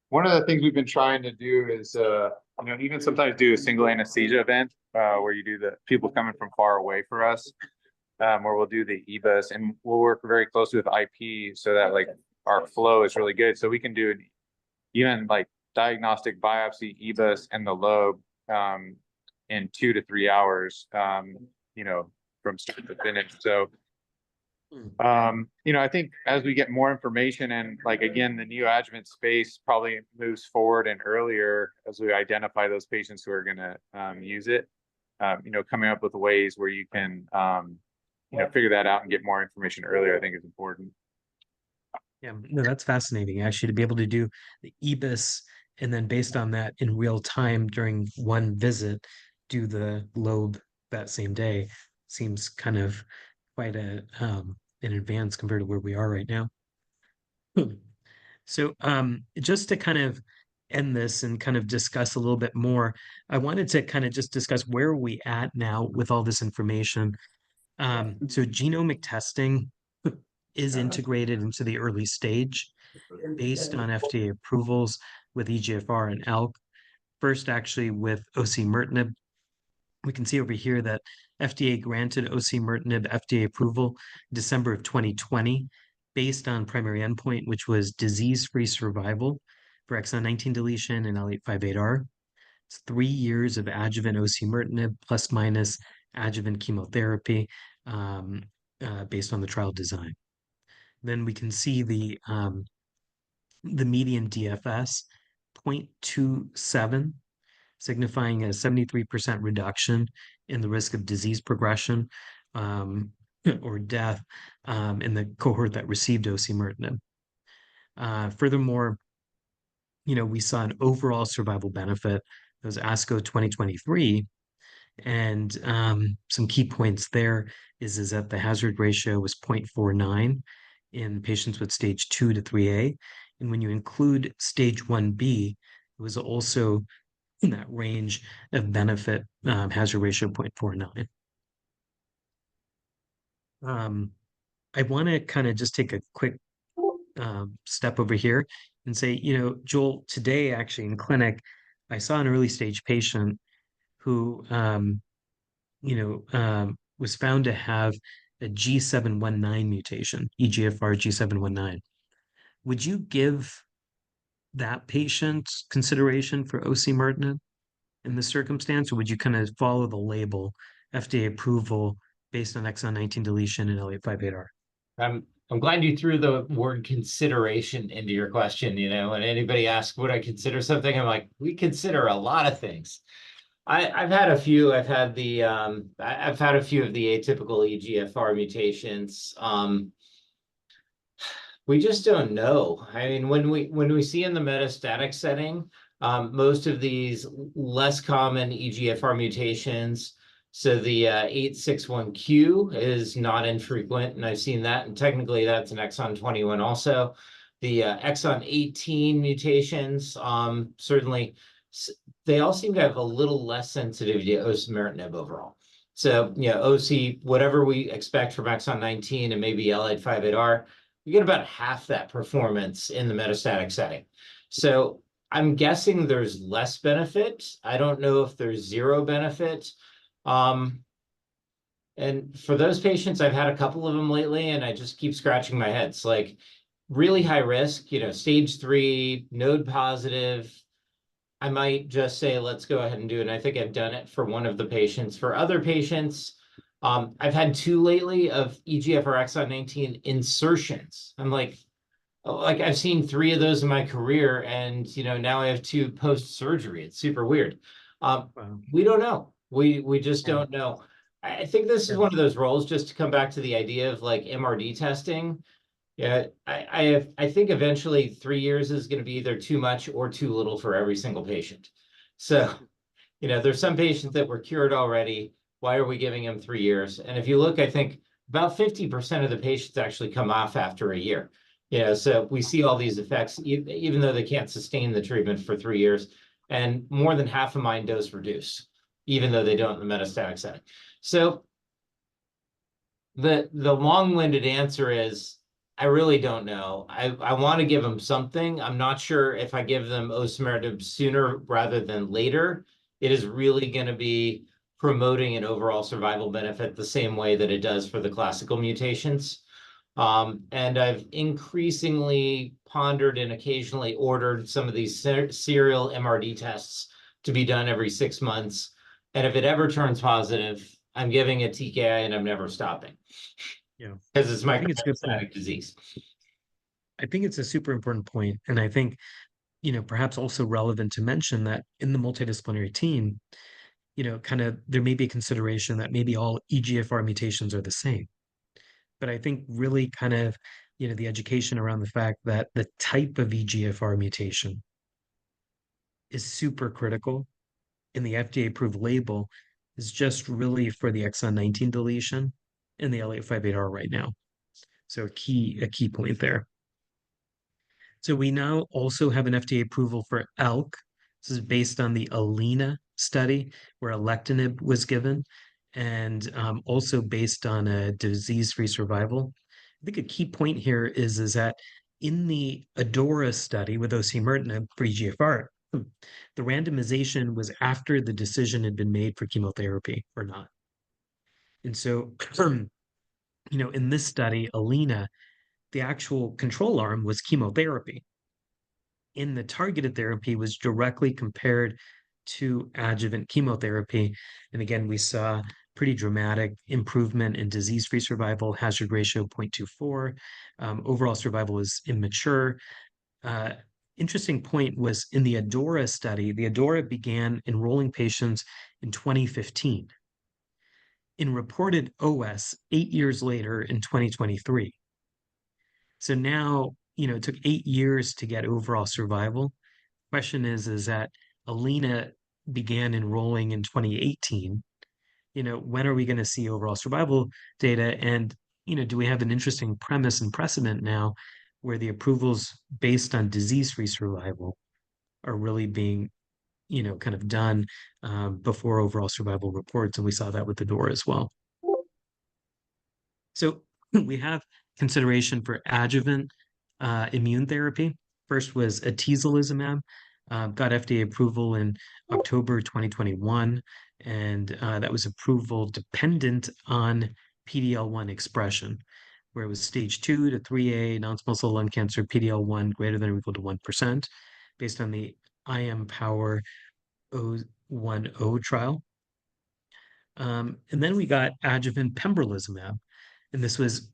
One of the things we've been trying to do is, even sometimes do a single anesthesia event where you do the people coming from far away for us, where we'll do the EBUS, and we'll work very closely with IP so that like our flow is really good. So we can do even like diagnostic biopsy, EBUS, and the lobe in 2 to 3 hours, from start to finish. So, I think as we get more information and like, again, the neoadjuvant space probably moves forward and earlier as we identify those patients who are going to use it, coming up with ways where you can, figure that out and get more information earlier, I think is important. Yeah, no, that's fascinating actually, to be able to do the EBUS and then based on that in real time during one visit, do the lobe that same day seems kind of quite an advance compared to where we are right now. So just to kind of end this and kind of discuss a little bit more, I wanted to kind of just discuss where are we at now with all this information. So genomic testing is integrated into the early stage based on FDA approvals with EGFR and ALK. First, actually, with osimertinib. We can see over here that FDA granted osimertinib FDA approval December of 2020 based on primary endpoint, which was disease-free survival for exon 19 deletion and L858R. It's 3 years of adjuvant osimertinib plus minus adjuvant chemotherapy based on the trial design. Then we can see the the median DFS 0.27, signifying a 73% reduction in the risk of disease progression or death in the cohort that received osimertinib. Furthermore, we saw an overall survival benefit. It was ASCO 2023. And some key points there is that the hazard ratio was 0.49 in patients with stage 2 to 3A. And when you include stage 1B, it was also in that range of benefit, hazard ratio 0.49. I want to kind of just take a quick step over here and say, Joel, today actually in clinic, I saw an early stage patient who, was found to have a G719 mutation, EGFR G719. Would you give that patient consideration for osimertinib in this circumstance, or would you kind of follow the label, FDA approval based on exon 19 deletion and L858R? I'm glad you threw the word consideration into your question. When anybody asks, would I consider something? I'm like, we consider a lot of things. I've had a few. I've had a few of the atypical EGFR mutations. We just don't know. I mean, when we see in the metastatic setting, most of these less common EGFR mutations. So the 861Q is not infrequent, and I've seen that. And technically, that's an exon 21 also. The exon 18 mutations, certainly, they all seem to have a little less sensitivity to osimertinib overall. So, OC, whatever we expect from exon 19 and maybe L858R, we get about half that performance in the metastatic setting. So I'm guessing there's less benefit. I don't know if there's zero benefit. And for those patients, I've had a couple of them lately, and I just keep scratching my head. It's like really high risk, stage 3, node positive. I might just say, let's go ahead and do it. And I think I've done it for one of the patients. For other patients, I've had 2 lately of EGFR exon 19 insertions. I'm like I've seen 3 of those in my career, and now I have 2 post-surgery. It's super weird. Wow. We don't know. We just don't know. I think this is one of those roles, just to come back to the idea of like MRD testing. Yeah, I think eventually 3 years is going to be either too much or too little for every single patient. So, there's some patients that were cured already. Why are we giving them 3 years? And if you look, I think about 50% of the patients actually come off after a year. So we see all these effects, even though they can't sustain the treatment for 3 years. And more than half of mine dose reduce, even though they don't in the metastatic setting. So the long-winded answer is, I really don't know. I want to give them something. I'm not sure if I give them osimertinib sooner rather than later, it is really going to be promoting an overall survival benefit the same way that it does for the classical mutations. And I've increasingly pondered and occasionally ordered some of these serial MRD tests to be done every 6 months. And if it ever turns positive, I'm giving a TKI and I'm never stopping. Yeah, because it's micrometastatic disease. I think it's a super important point, and I think perhaps also relevant to mention that in the multidisciplinary team, kind of there may be a consideration that maybe all EGFR mutations are the same, but I think really kind of the education around the fact that the type of EGFR mutation is super critical, and the FDA approved label is just really for the exon 19 deletion and the L858R right now. So a key point there. So we now also have an FDA approval for ALK. This is based on the ALINA study where alectinib was given, and also based on a disease-free survival. I think a key point here is that in the ADORA study with osimertinib for EGFR, the randomization was after the decision had been made for chemotherapy or not. And so, in this study, ALINA, the actual control arm was chemotherapy. In the targeted therapy was directly compared to adjuvant chemotherapy. And again, we saw pretty dramatic improvement in disease-free survival, hazard ratio 0.24. Overall survival is immature. interesting point was in the ADORA study, the ADORA began enrolling patients in 2015 and reported OS 8 years later in 2023. So now, it took 8 years to get overall survival. Question is that Alina began enrolling in 2018. When are we going to see overall survival data? And, do we have an interesting premise and precedent now where the approvals based on disease-free survival are really being, kind of done before overall survival reports? And we saw that with the DORA as well. So we have consideration for adjuvant immune therapy. First was atezolizumab, got FDA approval in October 2021, and that was approval dependent on PD-L1 expression, where it was stage 2 to 3A non-small cell lung cancer, PD-L1 greater than or equal to 1%, based on the IMpower 010 trial. And then we got adjuvant pembrolizumab, and this was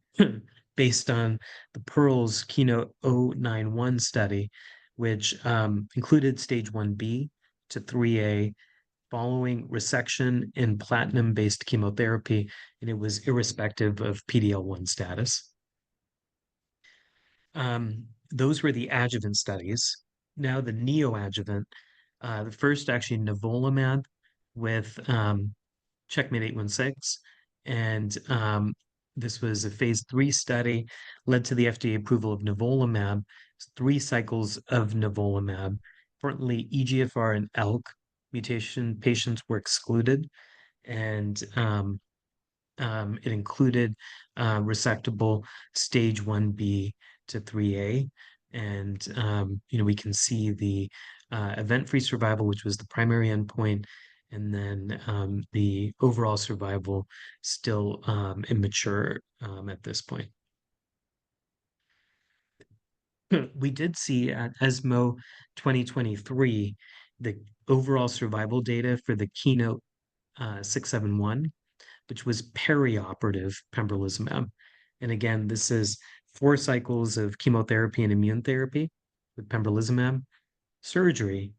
based on the Pearls Keynote 091 study, which included stage 1B to 3A following resection and platinum-based chemotherapy, and it was irrespective of PD-L1 status. Those were the adjuvant studies. Now the neoadjuvant, the first actually nivolumab with Checkmate 816, and this was a phase 3 study, led to the FDA approval of nivolumab, 3 cycles of nivolumab. Importantly, EGFR and ALK mutation patients were excluded, and it included resectable stage 1B to 3A. And, we can see the event-free survival, which was the primary endpoint, and then the overall survival still immature at this point. We did see at ESMO 2023 the overall survival data for the Keynote 671, which was perioperative pembrolizumab. And again, this is 4 cycles of chemotherapy and immune therapy with pembrolizumab, surgery,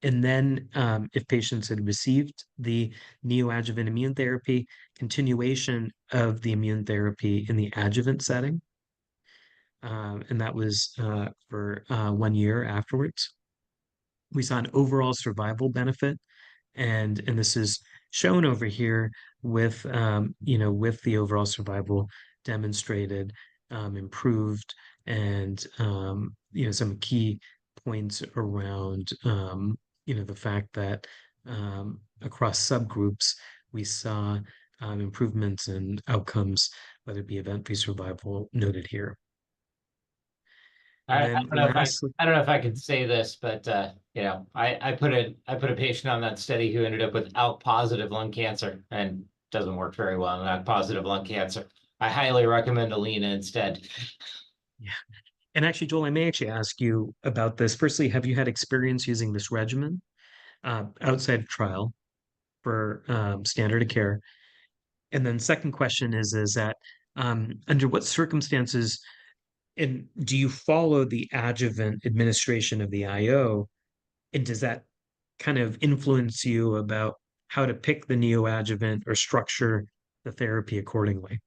and then if patients had received the neoadjuvant immune therapy, continuation of the immune therapy in the adjuvant setting. And that was for 1 year afterwards. We saw an overall survival benefit, and this is shown over here with with the overall survival demonstrated, improved, and some key points around the fact that across subgroups we saw improvements in outcomes, whether it be event-free survival noted here. I don't know if I could say this, but I put a patient on that study who ended up with ALK positive lung cancer and doesn't work very well in ALK positive lung cancer. I highly recommend Alina instead. Yeah. And actually, Joel, I may actually ask you about this. Firstly, have you had experience using this regimen outside of trial for standard of care? And then second question is that under what circumstances and do you follow the adjuvant administration of the IO? And does that kind of influence you about how to pick the neoadjuvant or structure the therapy accordingly?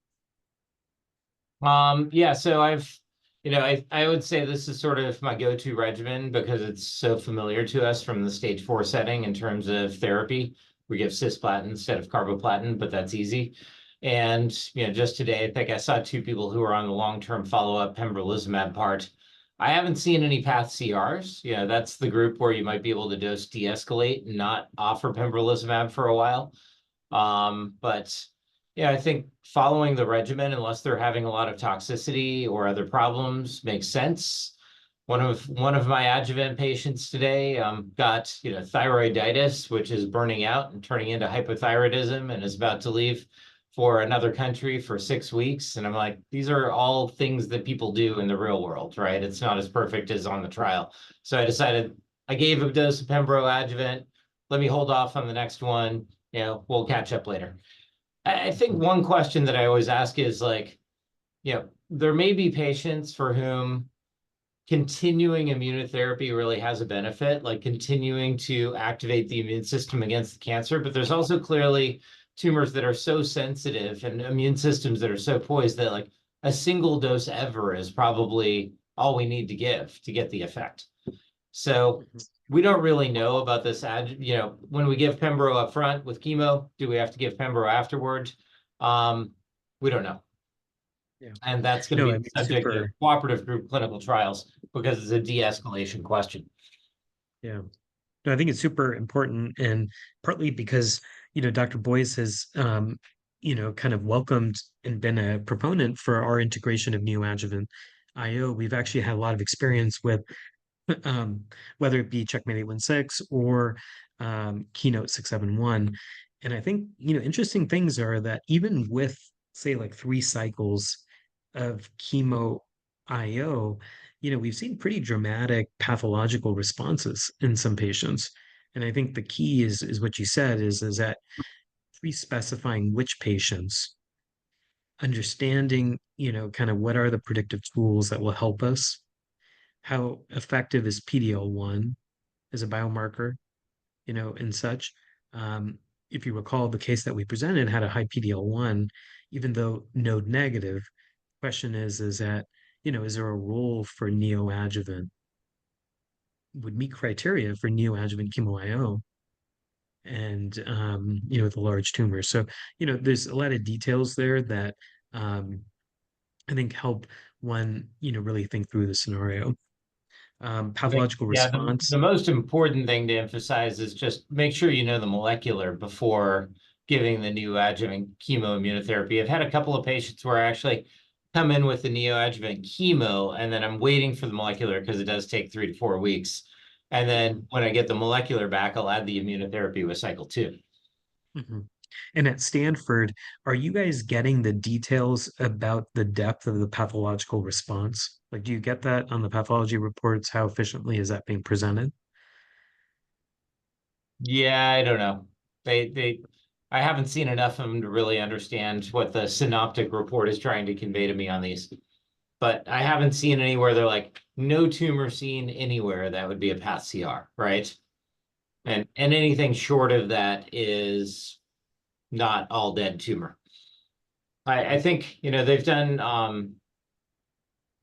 Yeah, so I would say this is sort of my go-to regimen because it's so familiar to us from the stage 4 setting in terms of therapy. We give cisplatin instead of carboplatin, but that's easy. And, just today, I think I saw 2 people who are on the long-term follow-up pembrolizumab part. I haven't seen any path CRs. That's the group where you might be able to dose de-escalate and not offer pembrolizumab for a while. But I think following the regimen, unless they're having a lot of toxicity or other problems, makes sense. One of my adjuvant patients today got thyroiditis, which is burning out and turning into hypothyroidism, and is about to leave for another country for 6 weeks. And I'm like, these are all things that people do in the real world, right? It's not as perfect as on the trial. So I decided I gave a dose of pembro adjuvant. Let me hold off on the next one. We'll catch up later. I think one question that I always ask is there may be patients for whom continuing immunotherapy really has a benefit, like continuing to activate the immune system against the cancer. But there's also clearly tumors that are so sensitive and immune systems that are so poised that like a single dose ever is probably all we need to give to get the effect. So we don't really know about this when we give pembro up front with chemo, do we have to give pembro afterward? We don't know. Yeah. And that's going to be the subject of cooperative group clinical trials because it's a de-escalation question. Yeah. No, I think it's super important, and partly because, Dr. Boyce has, kind of welcomed and been a proponent for our integration of neoadjuvant IO. We've actually had a lot of experience with whether it be Checkmate 816 or Keynote 671. And I think, interesting things are that even with, say, like 3 cycles of chemo IO, we've seen pretty dramatic pathological responses in some patients. And I think the key is what you said is that pre-specifying which patients, understanding, kind of what are the predictive tools that will help us, how effective is PD-L1 as a biomarker, and such. If you recall, the case that we presented had a high PD-L1, even though node negative. Question is that, is there a role for neoadjuvant? Would meet criteria for neoadjuvant chemo IO and, with a large tumor. So, there's a lot of details there that I think help one, really think through the scenario. Pathological response. The most important thing to emphasize is just make sure you know the molecular before giving the neoadjuvant chemoimmunotherapy. I've had a couple of patients where I actually come in with the neoadjuvant chemo, and then I'm waiting for the molecular because it does take 3 to 4 weeks. And then when I get the molecular back, I'll add the immunotherapy with cycle 2. Mm-hmm. And at Stanford, are you guys getting the details about the depth of the pathological response? Like, do you get that on the pathology reports? How efficiently is that being presented? Yeah, I don't know. I haven't seen enough of them to really understand what the synoptic report is trying to convey to me on these. But I haven't seen anywhere they're like, no tumor seen anywhere that would be a path CR, right? And anything short of that is not all dead tumor. I think, they've done,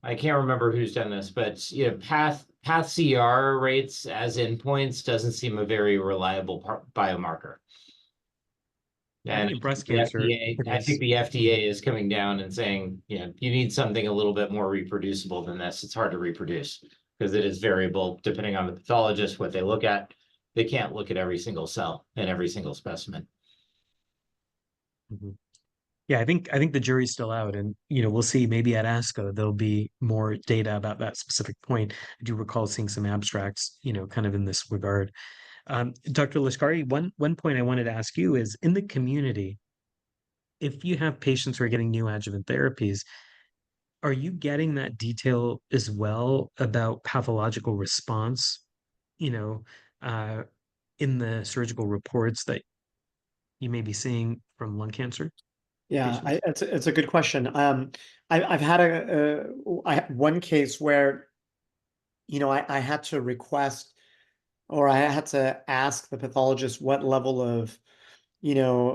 I can't remember who's done this, but, path CR rates as endpoints doesn't seem a very reliable biomarker. And breast cancer. I think the FDA is coming down and saying, you need something a little bit more reproducible than this. It's hard to reproduce because it is variable depending on the pathologist, what they look at. They can't look at every single cell and every single specimen. Mm-hmm. Yeah, I think the jury's still out, and we'll see. Maybe at ASCO there'll be more data about that specific point. I do recall seeing some abstracts, kind of in this regard. Dr. Lashkari, one point I wanted to ask you is in the community, if you have patients who are getting neoadjuvant therapies, are you getting that detail as well about pathological response, uh, in the surgical reports that you may be seeing from lung cancer? Yeah, it's a good question. I've had one case where, I had to request, or I had to ask the pathologist what level of, they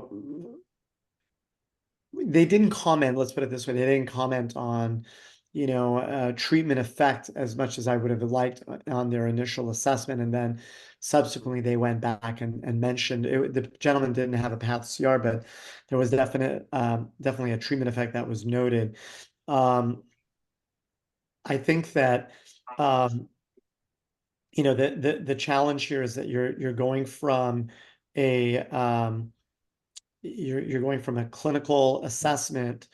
didn't comment, let's put it this way, they didn't comment on, treatment effect as much as I would have liked on their initial assessment. And then subsequently they went back and mentioned the gentleman didn't have a path CR, but there was definitely a treatment effect that was noted. I think that the challenge here is that you're going from a you're going from a clinical assessment,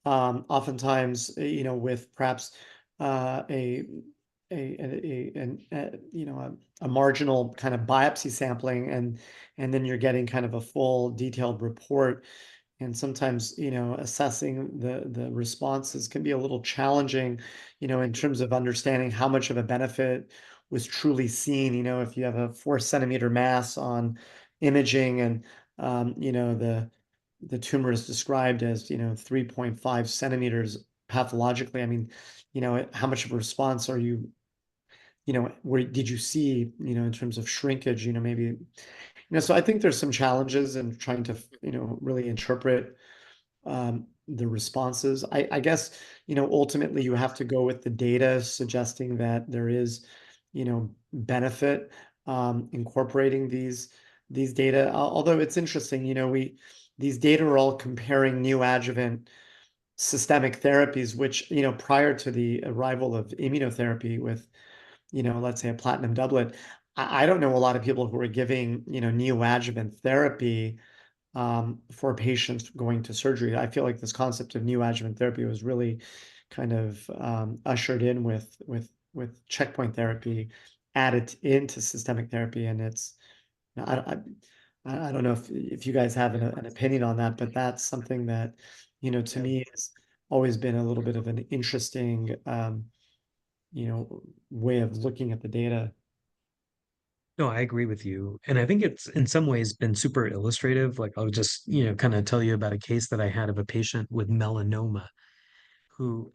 oftentimes, with perhaps a marginal kind of biopsy sampling, and then you're getting kind of a full detailed report. And sometimes, assessing the responses can be a little challenging, in terms of understanding how much of a benefit was truly seen. If you have a 4 centimeter mass on imaging and, the tumor is described as, 3.5 centimeters pathologically. I mean, how much of a response are you where did you see, in terms of shrinkage, maybe, so I think there's some challenges in trying to, really interpret the responses. I guess, ultimately you have to go with the data suggesting that there is, benefit incorporating these data. Although it's interesting, these data are all comparing neoadjuvant systemic therapies, which, prior to the arrival of immunotherapy with, let's say a platinum doublet, I don't know a lot of people who are giving, neoadjuvant therapy for patients going to surgery. I feel like this concept of neoadjuvant therapy was really kind of ushered in with checkpoint therapy added into systemic therapy, and it's I don't know if you guys have an opinion on that, but that's something that to me has always been a little bit of an interesting way of looking at the data. No, I agree with you. And I think it's in some ways been super illustrative. Like I'll just, kind of tell you about a case that I had of a patient with melanoma who,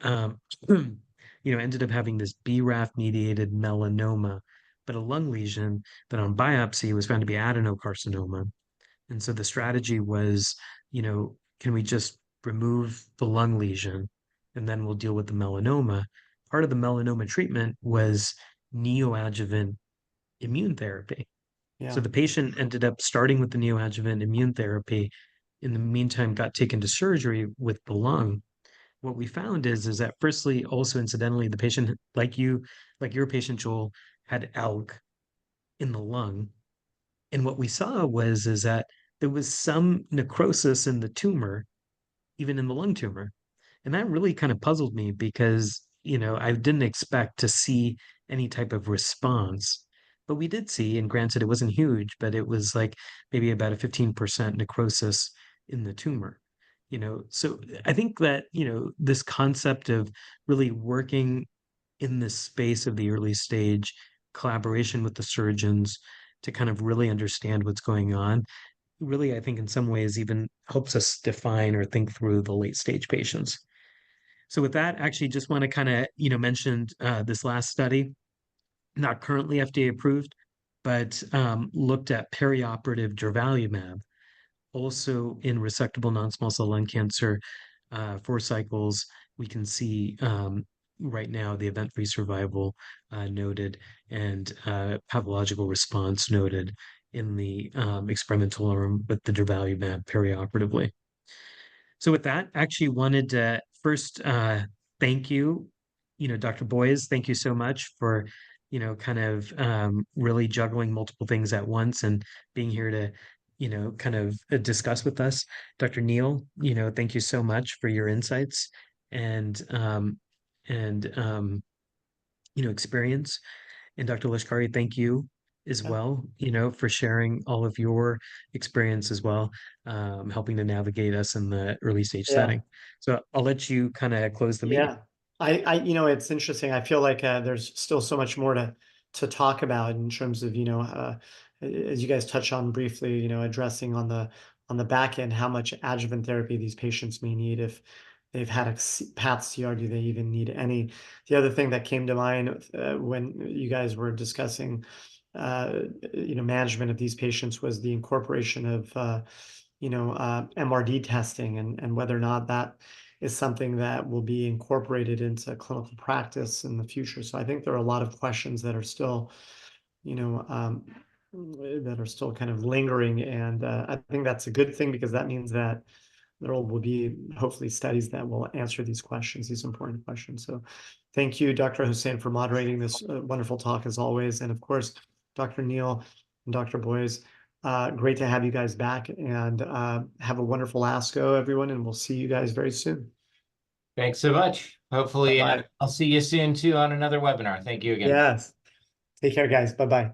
ended up having this BRAF mediated melanoma, but a lung lesion that on biopsy was found to be adenocarcinoma. And so the strategy was, can we just remove the lung lesion and then we'll deal with the melanoma? Part of the melanoma treatment was neoadjuvant immune therapy. So Yeah. the patient ended up starting with the neoadjuvant immune therapy. In the meantime, got taken to surgery with the lung. What we found is that firstly, also incidentally, the patient, like your patient, Joel, had ALK in the lung. And what we saw is that there was some necrosis in the tumor, even in the lung tumor. And that really kind of puzzled me because, I didn't expect to see any type of response. But we did see, and granted, it wasn't huge, but it was like maybe about a 15% necrosis in the tumor. So I think that, this concept of really working in this space of the early stage collaboration with the surgeons to kind of really understand what's going on, really, I think in some ways even helps us define or think through the late stage patients. So with that, actually just want to kind of, mention this last study, not currently FDA approved, but looked at perioperative durvalumab, also in resectable non-small cell lung cancer, 4 cycles. We can see right now the event-free survival noted and pathological response noted in the experimental arm with the durvalumab perioperatively. So with that, actually wanted to first thank you, Dr. Boyes, thank you so much for, kind of really juggling multiple things at once and being here to, kind of discuss with us. Dr. Neal, thank you so much for your insights and and experience. And Dr. Lashkari, thank you as Yeah. well, for sharing all of your experience as well, helping to navigate us in the early stage Yeah. setting. So I'll let you kind of close the meeting. Yeah. It's interesting. I feel like there's still so much more to talk about in terms of, as you guys touch on briefly, addressing on the back end, how much adjuvant therapy these patients may need if they've had a path CR, do they even need any? The other thing that came to mind when you guys were discussing, management of these patients was the incorporation of, MRD testing and whether or not that is something that will be incorporated into clinical practice in the future. So I think there are a lot of questions that are still, kind of lingering, and I think that's a good thing because that means that there will be hopefully studies that will answer these questions, these important questions. So thank you, Dr. Husain, for moderating this wonderful talk as always. And of course, Dr. Neal and Dr. Boyes, great to have you guys back, and have a wonderful ASCO, everyone, and we'll see you guys very soon. Thanks so much. Hopefully, Bye-bye. I'll see you soon too on another webinar. Thank you again. Yes. Take care, guys. Bye-bye.